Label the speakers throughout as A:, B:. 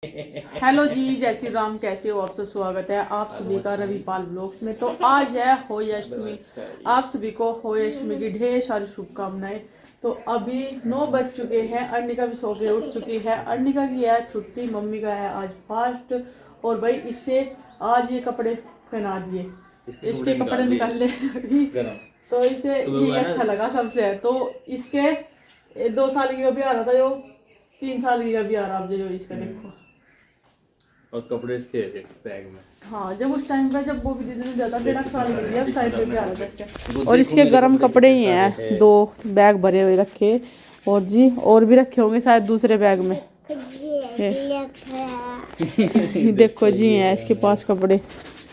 A: Hello जी, जय श्री राम। कैसे हो आप सब? स्वागत है आप सभी का रविपाल ब्लॉग्स में। तो आज है होली अष्टमी। आप सभी को होली अष्टमी की ढेर सारी शुभकामनाएं। तो अभी 9 बज चुके हैं। अर्निका भी सो के उठ चुकी है। अर्निका की है छुट्टी, मम्मी का है आज फास्ट। और भाई इससे आज ये कपड़े पहना दिए, इसके कपड़े निकाल ले तो इसे ये अच्छा लगा सबसे। तो इसके 2 साल की का भी आ रहा था, जो 3 साल की का भी आ रहा है जो इसका देखो।
B: और कपड़े इसके बैग में।
A: हाँ, जब उस टाइम पे जब वो भी दीदी ने जाता 1.5 साल की है, साइड पे भी आ रहा था इसके। और इसके गर्म कपड़े ही हैं, 2 बैग भरे हुए रखे। और जी और भी रखे होंगे शायद दूसरे बैग में। ये देखो जी हैं इसके पास कपड़े।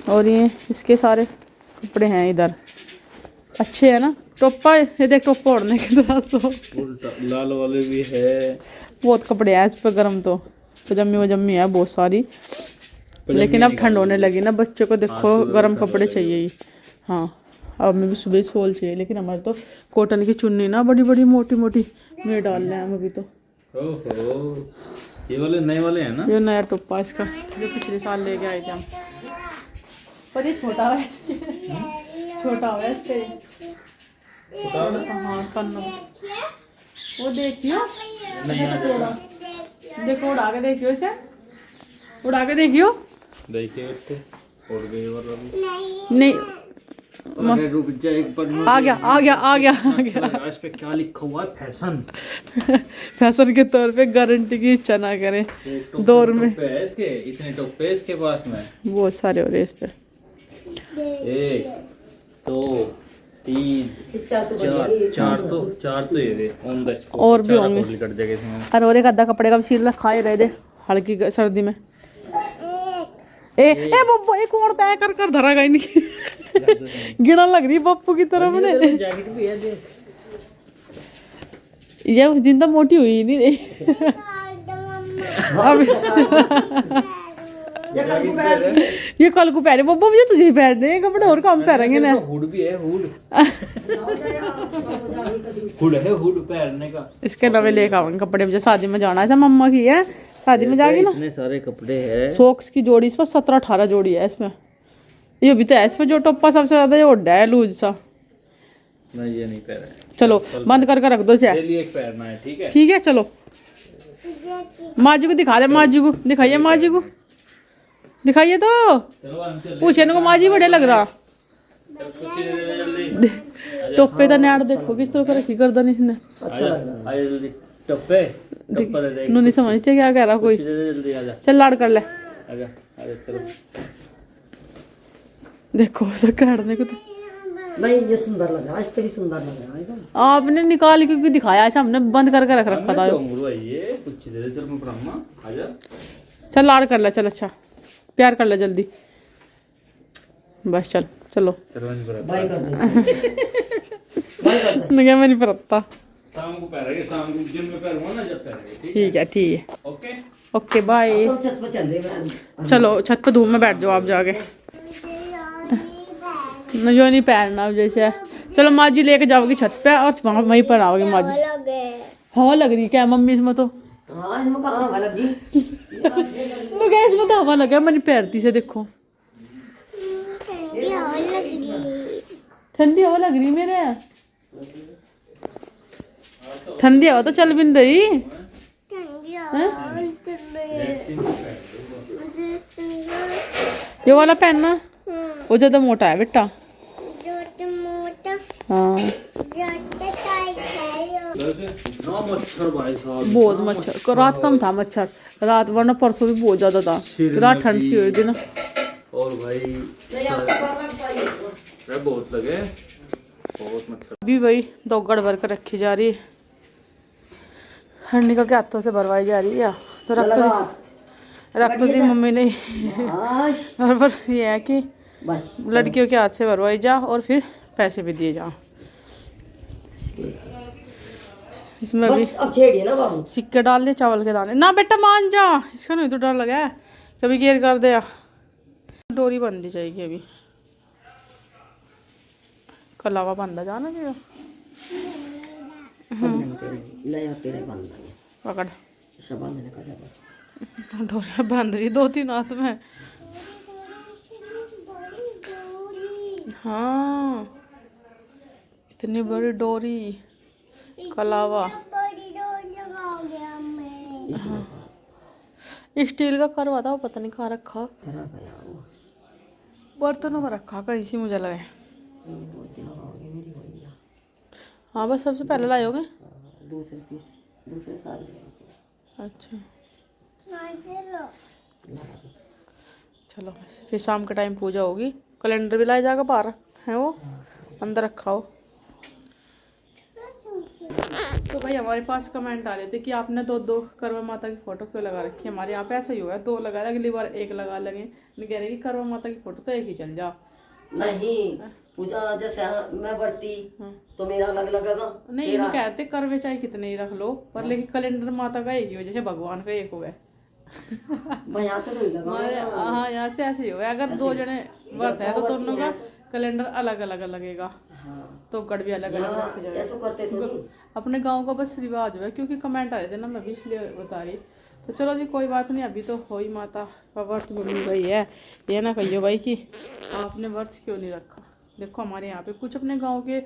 A: और ये इसके सारे कपड़े हैं इधर, अच्छे है ना। टोपा, ये देख टोपा ओढ़ने की तरह सो
B: लाल वाले भी है।
A: बहुत कपड़े हैं इस पे गर्म। तो पजामी है बहुत सारी, लेकिन अब ठंड होने लगी ना, बच्चों को देखो गर्म कपड़े चाहिए ही। हाँ, अब हमें भी सुबह सोल चाहिए, लेकिन हमारे तो कॉटन की चुन्नी ना बड़ी बड़ी मोटी मोटी में डाल रहे हैं हम अभी। तो
B: ओहो, ये वाले नए वाले हैं ना।
A: ये नया टोपा इसका, जो पिछले साल लेके आए थे हम। पर ये छोटा है, छोटा है इसका ये। थोड़ा सा हाँ करना। वो देखियो, देखो उड़ा के देखियो इसे, उड़ा के देखियो।
B: देखिए उड़ गई वाला भी।
A: नहीं
B: रुक जा एक बार।
A: आ गया।
B: इस पे क्या लिखा हुआ है? फैशन।
A: फैशन के तौर पे गारंटी की इच्छा ना करें दौर में।
B: इसके इतने टोपे इसके पास में
A: बहुत सारे हो रहे इस पे।
B: 1 2 3 चार तो ये दे ऑन द स्पॉट।
A: और भी होंगे।
B: कट जाएगा इसमें।
A: और एक आधा कपड़े का भी सील रखा ही रहे दे हल्की सर्दी में। ए बप्पू, एक और तय कर कर धरा गई नहीं। गिना लग रही पप्पू की तरफ ने।
B: जैकेट भी है देख।
A: ये उस दिन तो मोटी हुई नहीं रही। अब ये कल को पहने बप्पू, मुझे तुझे ही पहनने हैं कपड़े, और कम पहनेंगे ना।
B: हुड भी है, हुड। हुड है, हुड पहनने का।
A: इसके नवे लेकर आऊंगे कपड़े, मुझे शादी में जाना है। मम्मा की है शादी में जाके ना,
B: इतने सारे कपड़े हैं।
A: सॉक्स की जोड़ी इस पर 17-18 जोड़ी है इसमें। ये भी तो है इसमें जो टोपा सबसे ज्यादा ये ओढ़ा है लूज सा।
B: नहीं ये नहीं पहना है।
A: चलो बंद करके रख दो इसे।
B: लिए एक पहनना है, ठीक है।
A: ठीक है चलो, माजी को दिखा दे। माजी को दिखाइए, माजी को दिखाइए। तो
B: चलो हम चल।
A: पूछे इनको, माजी बड़े लग रहा।
B: जल्दी
A: टोपे का नाड़ देखो किस तरह का रखी गर्दन इसने।
B: अच्छा लग रहा है। जल्दी टप्पे टप्पा दे दे।
A: नू नहीं समझते क्या कह रहा कोई।
B: जल्दी आजा
A: चल लाड़ कर ले।
B: आजा आजा चलो।
A: देखो ऐसा काटने को तो
C: नहीं, ये सुंदर लग रहा है, इस तरह सुंदर लग रहा है एकदम।
A: आपने निकाल के दिखाया ऐसा, हमने बंद करके रख रखा था।
B: ये कुछ दे दे। चल मैं ब्रह्मा आजा।
A: चल लाड़ कर ले, चल अच्छा प्यार कर ले जल्दी। बस चल चलो।
B: चलो मैं नहीं
C: बाय कर दे, बाय कर दे।
A: मैं नहीं परता।
B: शाम को पहनेंगे, शाम को जिम में पहनूंगा ना जब पहनेंगे।
A: ठीक है
B: ओके
A: ओके बाय।
C: तुम छत पर चल रहे हैं।
A: चलो छत पे धूप में बैठ जाओ आप जाके। मुझे नहीं पहनना जैसे। चलो माँ जी लेके जाओगी छत पे और वहाँ वहीं पर आओगी माँ जी। हवा लग रही क्या मम्मी इसमें? तो
C: हाँ, इसमें कहाँ हवा लगी?
A: तो क्या इसमें तो हवा लगा मेरी पैरती से देखो। ठंडी हवा लग रही मेरे। ठंडी हवा तो चल भी नहीं रही। ये वाला पहनना, वो ज्यादा मोटा है बेटा। हाँ
B: मच्छर भाई साहब,
A: बहुत मच्छर। रात कम था मच्छर, रात वरना परसों भी बहुत ज्यादा था। रात ठंड सी हुई थी ना।
B: और भाई बहुत लगे, बहुत मच्छर।
A: अभी वही 2 गड़बड़ कर रखी जा रही है। हरनी के हाथों से भरवाई जा रही है। तो रख तो दी मम्मी ने। और पर ये है कि
C: बस
A: लड़कियों के हाथ से भरवाई जा और फिर पैसे भी दिए जा। इसमें भी
C: अब छेड़िए ना बाबू।
A: सिक्के डाल दे, चावल के दाने ना बेटा मान जा। इसका नहीं तो डर लगा है कभी गिर कर दे। डोरी बंदी चाहिए अभी, कलावा बंदा जाना जी।
C: तेरे ले तेरे बंद
A: पकड़
C: सब बंद का जा बस।
A: डोरियां बांध रही 2-3 हाथ में। हाँ इतनी बड़ी डोरी कलावा। हाँ। स्टील का करवा था, वो पता नहीं कहाँ रखा, बर्तनों में रखा कहीं सी मुझे लगे। हाँ बस सबसे पहले लाए होंगे।
C: दूसरे साल।
A: अच्छा चलो फिर शाम के टाइम पूजा होगी। कैलेंडर भी लाया जाएगा, बाहर है वो अंदर रखा हो। तो भाई हमारे पास कमेंट आ रहे थे कि आपने दो करवा माता की फोटो क्यों लगा रखी है। हमारे यहाँ पे ऐसा ही हुआ है, 2 लगा, अगली बार 1 लगा लगे। नहीं कह रहे कि करवा माता की फोटो तो 1 ही चल जाओ।
C: नहीं पूजा जैसे मैं बढ़ती तो मेरा अलग लगेगा।
A: नहीं ये कहते करवे चाहे कितने ही रख लो, पर लेकिन कैलेंडर माता का एक ही हो, जैसे भगवान का एक हो गया।
C: मैं यहाँ तो नहीं लगा।
A: हाँ यहाँ से ऐसे ही हो, अगर 2 जने व्रत है तो दोनों का कैलेंडर अलग अलग लगेगा। तो गढ़ भी अलग अलग रखे जाए।
C: ऐसा करते थे
A: अपने गांव का बस रिवाज है, क्योंकि कमेंट आए थे ना, मैं भी इसलिए बता रही। तो चलो जी कोई बात नहीं, अभी तो हो ही माता का व्रत मिल गई है। ये ना कहियो भाई कि आपने व्रत क्यों नहीं रखा। देखो हमारे यहाँ पे कुछ अपने गांव के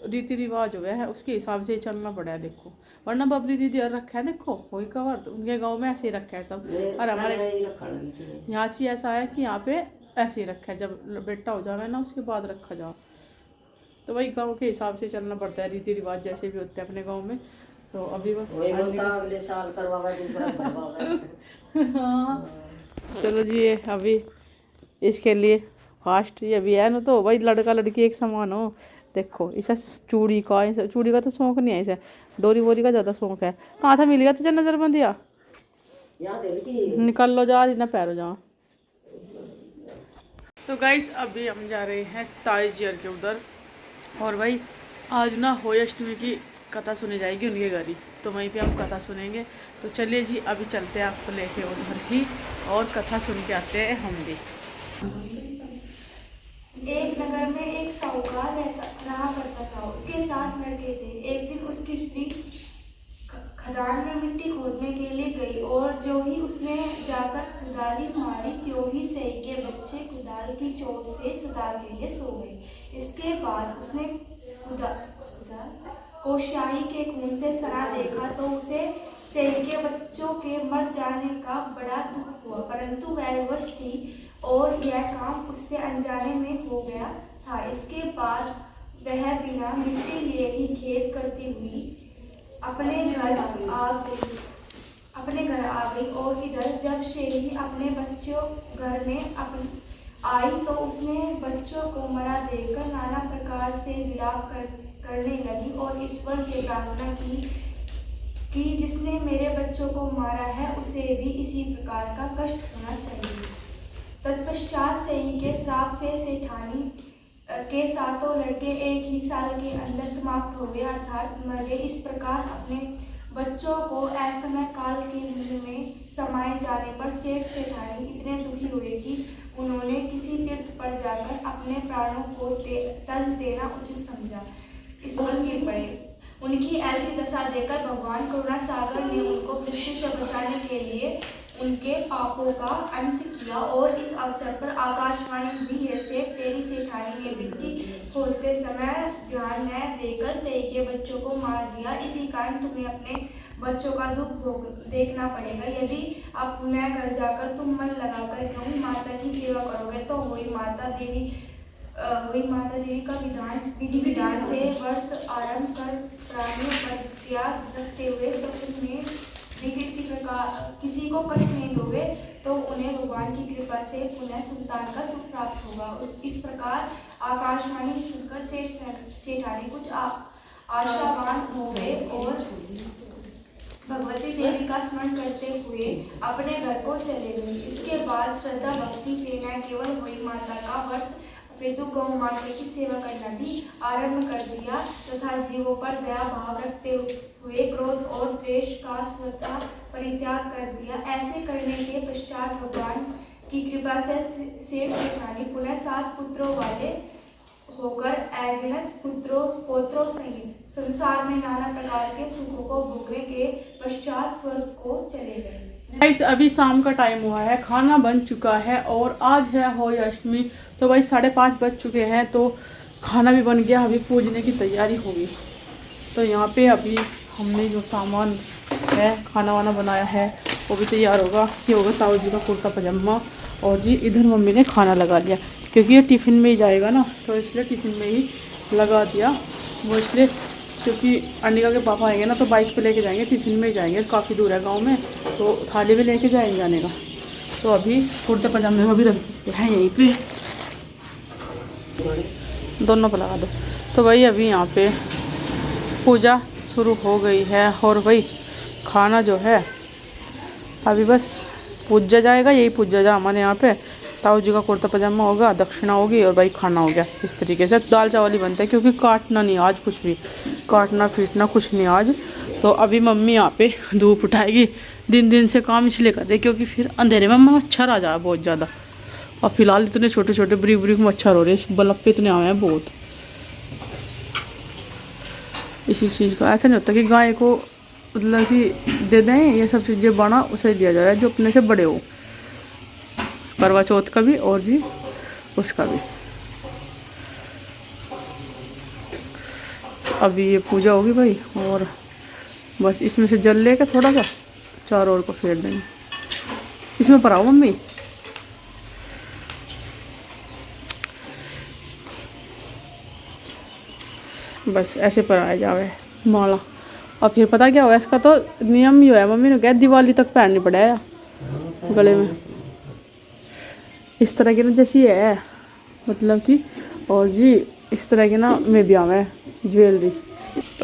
A: रीति रिवाज हुए हैं, उसके हिसाब से ही चलना पड़ा है। देखो वरना बबरी दीदी और रखा है, देखो वही का व्रत उनके गाँव में ऐसे ही रखा है सब। और हमारे यहाँ से ऐसा है कि यहाँ पे ऐसे ही रखा है, जब बेटा हो जाना है ना उसके बाद रखा जाओ। तो वही गांव के हिसाब से चलना पड़ता है, रीति रिवाज जैसे भी होते हैं अपने गांव में। तो अभी बस
C: अगले साल करवावा दूसरा।
A: हाँ चलो जी ये अभी इसके लिए फास्ट ये भी है ना, तो भाई लड़का लड़की एक समान हो। देखो इसे चूड़ी का तो शौक नहीं है, इसे डोरी वोरी का ज़्यादा शौक है। कहाँ था मिल गया तुझे नज़रबंदिया, निकल लो जा ना पैरो जा। तो गाइस अभी हम जा रहे हैं ताजियर के उधर, और भाई आज ना होली अष्टमी की कथा सुनी जाएगी उनके घर ही, तो वहीं पे हम कथा सुनेंगे। तो चलिए जी अभी चलते हैं आपको लेके उधर ही, और कथा सुन के आते हैं हम भी।
D: एक नगर में एक साहूकार रहा करता था। उसके 7 लड़के थे। एक दिन उसकी स्त्री खदान में मिट्टी खोदने के लिए गई, और जो ही उसने जाकर कुदाली मारी त्यों ही सही के बच्चे कुदाल की चोट से सदा के लिए सो गए। इसके बाद उसने को शाही के खून से सना देखा तो उसे सही के बच्चों के मर जाने का बड़ा दुख हुआ, परंतु वह वश थी और यह काम उससे अनजाने में हो गया था। इसके बाद वह बिना मिट्टी लिए ही खेत करती हुई अपने घर आ गई, और इधर जब शेरी अपने बच्चों घर में आई तो उसने बच्चों को मरा देखकर नाना प्रकार से विलाप करने लगी और ईश्वर से प्रार्थना की कि जिसने मेरे बच्चों को मारा है उसे भी इसी प्रकार का कष्ट होना चाहिए। तत्पश्चात सेई के श्राप से सेठानी के 7 लड़के एक ही साल के अंदर समाप्त हो गए, अर्थात मर गए। इस प्रकार अपने बच्चों को असमय काल के मुंह में समाये जाने पर सेठ सेठानी इतने दुखी हुए कि उन्होंने किसी तीर्थ पर जाकर अपने प्राणों को तज देना उचित समझा। इस पर गिर पड़े। उनकी ऐसी दशा देखकर भगवान करुणा सागर ने उनको मृत्यु से बचाने के लिए उनके पापों का अंत किया, और इस अवसर पर आकाशवाणी हुई है, सेठ तेरी सेठानी ने मिट्टी खोदते समय ध्यान न देकर सही के बच्चों को मार दिया। इसी कारण तुम्हें अपने बच्चों का दुख देखना पड़ेगा। यदि आप पुनः घर जाकर तुम मन लगाकर गौ माता की सेवा करोगे तो वही माता देवी का विधि विधान से व्रत आरंभ कर प्राणियों पर त्याग रखते हुए सपने में भी किसी को कष्ट नहीं दोगे तो उन्हें भगवान की कृपा से पुनः संतान का सुख प्राप्त होगा। इस प्रकार आकाशवाणी सुनकर सेठानी कुछ आशावान हो गए और भगवती देवी का स्मरण करते हुए अपने घर को चले गए। इसके बाद श्रद्धा भक्ति से न केवल वही माता का व्रत अपितु गौ माता की सेवा करना भी आरंभ कर दिया तथा जीवों पर दया भाव रखते हुए क्रोध और द्वेष का स्वतः परित्याग कर दिया। ऐसे करने के पश्चात भगवान की कृपा से सेठ सेठानी पुनः 7 पुत्रों वाले होकर अगिनत पोत्रों सहित संसार में नाना प्रकार के सुखों को भोगने के पश्चात स्वर्ग को चले गए।
A: गाइस अभी शाम का टाइम हुआ है, खाना बन चुका है और आज है होली अष्टमी। तो भाई 5:30 बज चुके हैं, तो खाना भी बन गया, अभी पूजने की तैयारी होगी। तो यहाँ पे अभी हमने जो सामान है खाना वाना बनाया है वो भी तैयार होगा। ये होगा ताऊ जी का कुर्ता पजामा, और जी इधर मम्मी ने खाना लगा लिया क्योंकि ये टिफ़िन में ही जाएगा ना, तो इसलिए टिफ़िन में ही लगा दिया। वो इसलिए क्योंकि अंडिका के पापा आएंगे ना तो बाइक पे लेके जाएंगे, टिफ़िन में ही जाएंगे, काफ़ी दूर है गांव में, तो थाली भी लेके जाएंगे जाने का। तो अभी कुर्ते पजामे को भी रख देते हैं यहीं पे, दोनों पर लगा दो। तो भाई अभी यहाँ पे पूजा शुरू हो गई है, और भाई खाना जो है अभी बस पूजा जाएगा, यही पूजा जा हमारे यहाँ पे। ताऊ जी का कुर्ता पजामा होगा, दक्षिणा होगी, और भाई खाना हो गया। इस तरीके से दाल चावल ही बनता है क्योंकि काटना नहीं आज, कुछ भी काटना पीटना कुछ नहीं आज। तो अभी मम्मी यहाँ पे धूप उठाएगी, दिन से काम इसलिए कर रही क्योंकि फिर अंधेरे में मच्छर आ जाए बहुत ज़्यादा। और फिलहाल इतने छोटे छोटे बारीक बारीक मच्छर हो रहे हैं, इस बल्ब पे इतने आए हैं बहुत। इसी चीज़ का ऐसा नहीं होता कि गाय को मतलब कि दे दें, ये सब चीज़ें बना उसे दिया जाए जो अपने से बड़े हो। करवा चौथ का भी और जी उसका भी। अभी ये पूजा होगी भाई, और बस इसमें से जल लेके थोड़ा सा चारों ओर को फेर देंगे। इसमें पर आओ मम्मी, बस ऐसे पर आ जावे माला। और फिर पता क्या हुआ, इसका तो नियम ही है, मम्मी ने कहा दिवाली तक पहननी पड़ेगा गले में, इस तरह की ना जैसी है मतलब कि। और जी इस तरह की ना मैं ब्याह में ज्वेलरी